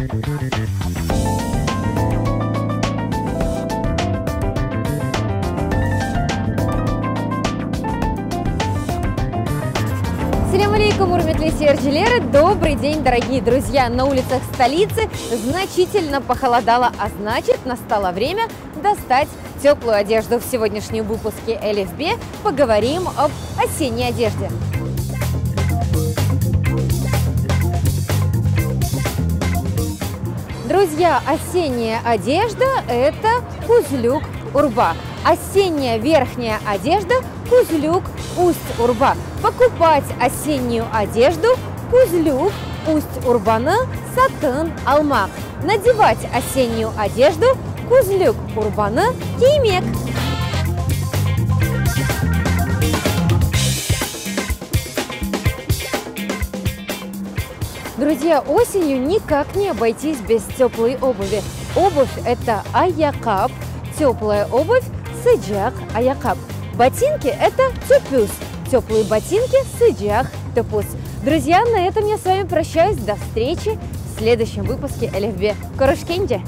Салям алейкум, урметли серджелеры! Добрый день, дорогие друзья! На улицах столицы значительно похолодало, а значит, настало время достать теплую одежду. В сегодняшнем выпуске Элиф Бе поговорим об осенней одежде. Друзья, осенняя одежда – это кузлюк урба. Осенняя верхняя одежда – кузлюк Усть-Урба. Покупать осеннюю одежду – кузлюк Усть-Урбаны Сатын Алмак. Надевать осеннюю одежду – кузлюк Урбаны Кимек. Друзья, осенью никак не обойтись без теплой обуви. Обувь – это аякап, теплая обувь – сыджак аякап. Ботинки – это тюпюс, теплые ботинки – сыджак тюпюс. Друзья, на этом я с вами прощаюсь. До встречи в следующем выпуске Элиф Бе. Корушкенде!